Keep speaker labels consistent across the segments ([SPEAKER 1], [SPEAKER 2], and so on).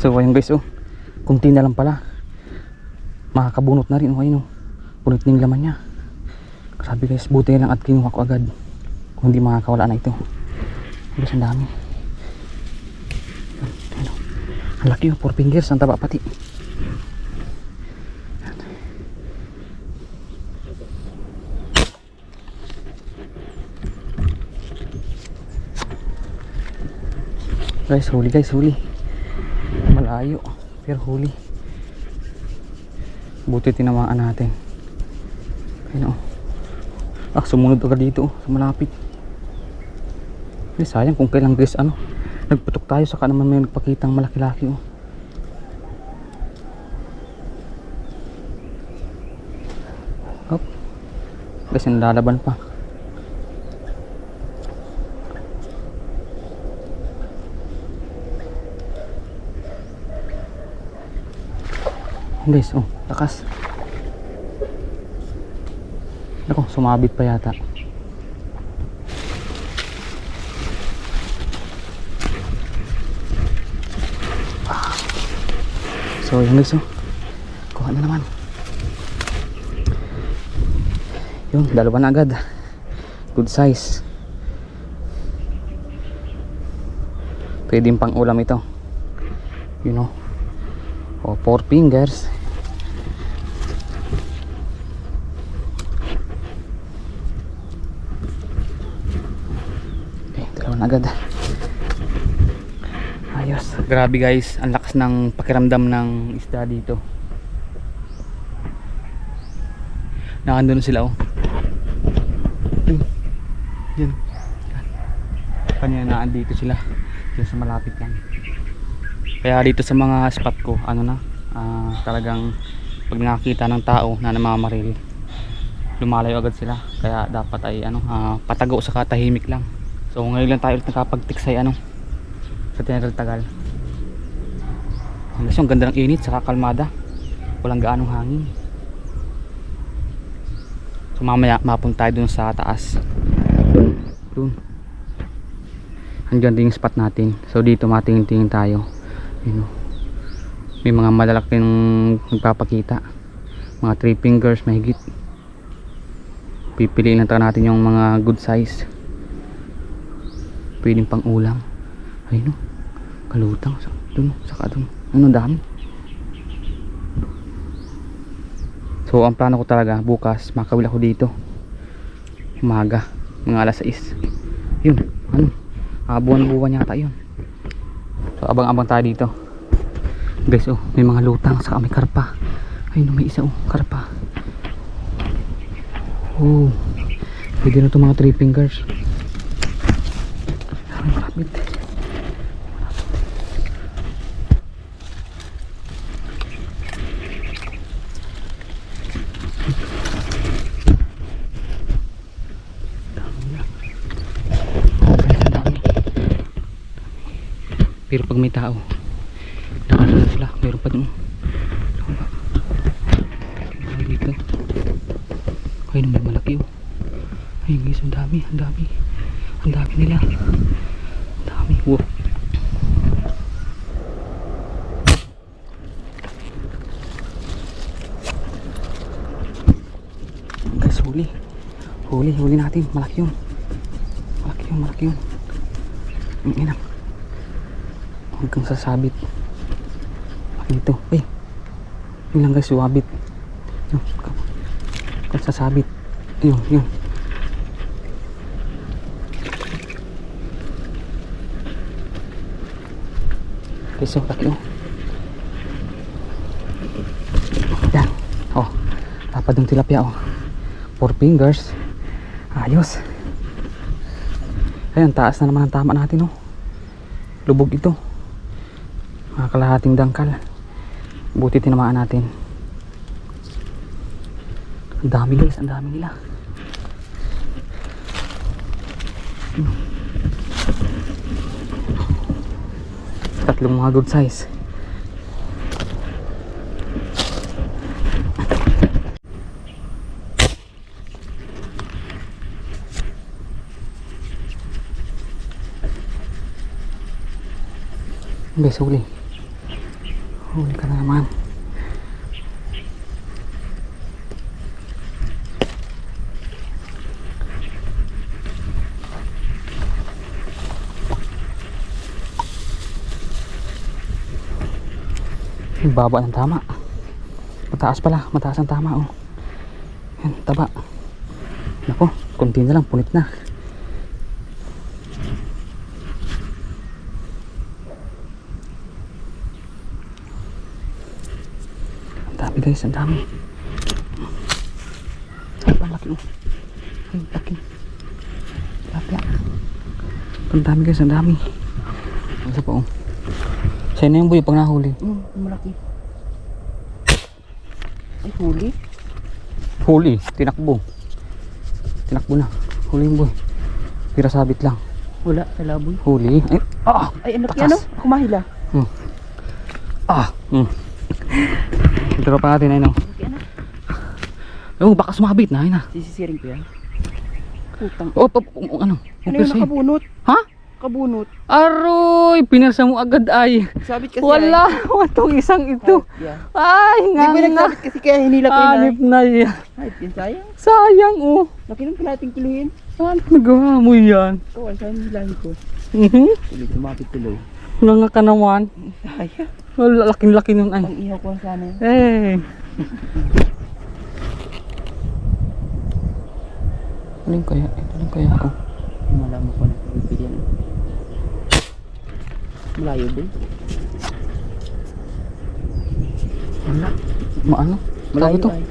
[SPEAKER 1] So ayun guys, oh, kunti na lang pala, makakabunot na rin. Oh, ayun, oh, punit na yung laman niya. Grabe guys, buti lang at kinuha ko agad, kung hindi makakawala na ito. Guys, ang dami. Ayun, oh, ang laki, oh, 4 fingers, ang taba pati. Guys, huli guys, huli. Malayo, pero huli. Buti tinamaan natin. Ayun, oh. Sumunod agad dito, oh, sa malapit. Sayang kung kailang guys, ano, nagputok tayo, saka naman may nagpakitang malaki-laki, oh. Hop. Guys, nalalaban pa. Guys, oh, takas. Ako, sumabit pa yata. So yun guys, oh, kuha na naman. Yun, dalawa na agad. Good size. Pwedeng pang ulam ito, you know. O, 4 fingers. Okay, dalawa na agad. Ayos. Grabe guys, ang lakas ng pakiramdam ng isda dito. Nakandun sila, oh. Yan. Kanina dito sila. Diyan sa malapit yan. Kaya dito sa mga spot ko, ano na, talagang pag nakakita ng tao na namamaril, lumalayo agad sila. Kaya dapat ay ano, patago sa katahimik lang. So ngayon lang tayo ulit nakapagtiksay, ano, sa General Tagal. Ang ganda ng init, saka kalmada, walang gaanong hangin. So mamaya mapunta tayo dun sa taas, dun andyan din yung spot natin. So dito matingin-tingin tayo. You know, may mga malalaking nagpapakita, mga 3 fingers mahigit. Pipiliin lang natin yung mga good size, pwedeng pang ulam. Ayun, kalutang dun, saka dun, ano, dami. So ang plano ko talaga bukas makawil ako dito umaga, mga alas 6. Yun, ano, buwan-buwan yata yun. So abang-abang tayo dito guys. Oh, may mga lutang, saka may karpa. Ayun, may isa, oh, karpa. Oh, pwede na ito mga 3 fingers. Malapit. Pero pag may tao, nakasala sila, meron pa dun. Dito. Ay, naman malaki, oh. Ayun guys, ang dami, ang dami. Ang dami nila. Ang dami. Wow. Guys, huli. Huli natin. Malaki yun. Malaki yun. Ang ina. Hanggang sasabit. Ito, ay, yun lang guys, suwabit. Hanggang sasabit. Yun. Okay, so laki, oh. Yan, oh, tapad ng tilapia, oh. 4 fingers. Ayos. Ayan, taas na naman ang tama natin, oh. Lubog ito, kalahating dangkal. Buti tinamaan natin. Ang dami guys, ang dami nila. Tatlong mga good size. Guys, huli. Huli ka na naman. Ang baba ng tama. Mataas pala, mataas ang tama oh. Yan, taba. Nako, konti na lang, punit na. Ang dami guys, ang dami. Ay, palaki oh. Ay, laki. Lapya. Ang dami guys, ang dami. Isa pa oh. Sa'yo na yung buhay pag nahuli.
[SPEAKER 2] Malaki. Ay, huli?
[SPEAKER 1] Huli, tinakbo. Tinakbo na. Huli yung buhay. Pira sabit lang.
[SPEAKER 2] Wala, sa laboy.
[SPEAKER 1] Huli. Ay,
[SPEAKER 2] Ay, anak
[SPEAKER 1] takas.
[SPEAKER 2] yan, no? Ako mahila.
[SPEAKER 1] Ito pa natin ay no.
[SPEAKER 2] Okay, anak.
[SPEAKER 1] Oh, baka sumabit na, ay na.
[SPEAKER 2] Sisisiring ko yan. Putang.
[SPEAKER 1] Oh, ano?
[SPEAKER 2] Ano yung nakabunot?
[SPEAKER 1] Ha?
[SPEAKER 2] Kabunot.
[SPEAKER 1] Aroy, pinirsa mo agad ay.
[SPEAKER 2] Sabit kasi
[SPEAKER 1] Wala, itong isang ito.
[SPEAKER 2] Yan.
[SPEAKER 1] Ay,
[SPEAKER 2] Hindi
[SPEAKER 1] nga
[SPEAKER 2] ba
[SPEAKER 1] nga.
[SPEAKER 2] nagsabit kasi kaya hinila ko yun
[SPEAKER 1] Hanip na yan.
[SPEAKER 2] ay. Ay, yun sayang.
[SPEAKER 1] Sayang oh.
[SPEAKER 2] Laki nung nating kiluhin.
[SPEAKER 1] Ano nagawa mo yan?
[SPEAKER 2] Oo, sayang hilahin ko. Tuloy, tumapit tuloy.
[SPEAKER 1] Nga ka naman.
[SPEAKER 2] Sayang.
[SPEAKER 1] Wala, laking-laki nun ay.
[SPEAKER 2] Ang ihaw ko lang sana.
[SPEAKER 1] Eh. Alin kaya? Alin kaya? Oh.
[SPEAKER 2] Malaman ko na pagpipili yan. Malayo ba?
[SPEAKER 1] Wala. Maano? Malayo to.
[SPEAKER 2] ay.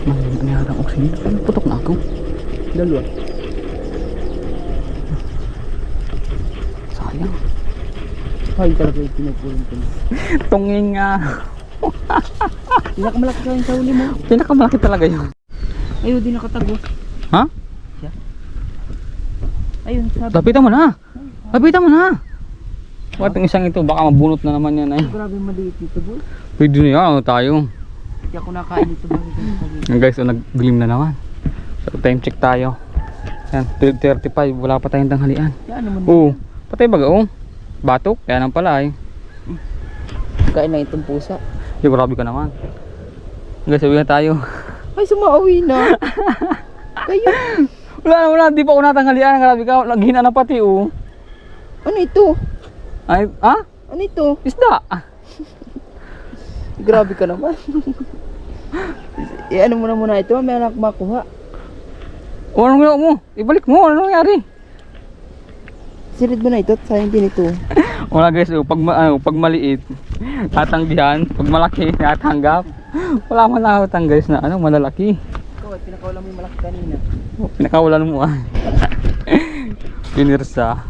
[SPEAKER 1] Nangyarang oxygen. Ano, putok na ako.
[SPEAKER 2] Dalawa.
[SPEAKER 1] Sayang.
[SPEAKER 2] Ay, talaga yung pinagpulong ko na.
[SPEAKER 1] Tungin nga.
[SPEAKER 2] Pinakamalaki ka yung sa huli mo.
[SPEAKER 1] Pinakamalaki talaga yun.
[SPEAKER 2] Ayun, di nakatago.
[SPEAKER 1] Ha?
[SPEAKER 2] Ayun, sabi.
[SPEAKER 1] Lapitan mo na. Lapitan mo na. Bakit yung isang ito? Baka mabunot na naman yan ay.
[SPEAKER 2] Grabe maliit dito, boy.
[SPEAKER 1] Pwede na yan. Ano tayo?
[SPEAKER 2] Hindi ako nakain dito.
[SPEAKER 1] Yan guys, so nag-glim na naman. So time check tayo. Yan, 12:35. Wala pa tayong tanghalian.
[SPEAKER 2] Yan naman.
[SPEAKER 1] Oo. Patay baga oh. Batok. Kaya nang pala ay.
[SPEAKER 2] Kain na itong pusa.
[SPEAKER 1] Yung grabe ka naman. Guys, sabi na tayo.
[SPEAKER 2] Ay, sumauwi na. Kayo.
[SPEAKER 1] Wala. Di pa ako natanghalian. Grabe ka. Naghina na pati oh.
[SPEAKER 2] Ano ito?
[SPEAKER 1] Ay, ha?
[SPEAKER 2] Ano ito?
[SPEAKER 1] Isda.
[SPEAKER 2] Grabe ka naman. Ano mo na muna ito? May anak makuha.
[SPEAKER 1] O anong ginawa mo? Ibalik mo. Ano nangyari?
[SPEAKER 2] Silid mo na ito. Sayang din ito.
[SPEAKER 1] Wala guys, oh, pag maliit, tatanggihan. Pag malaki, natanggap. Wala man nakatang guys na ano, malalaki.
[SPEAKER 2] Ito, pinakawalan mo yung malaki kanina.
[SPEAKER 1] Pinakawalan mo ah. Pinirsa.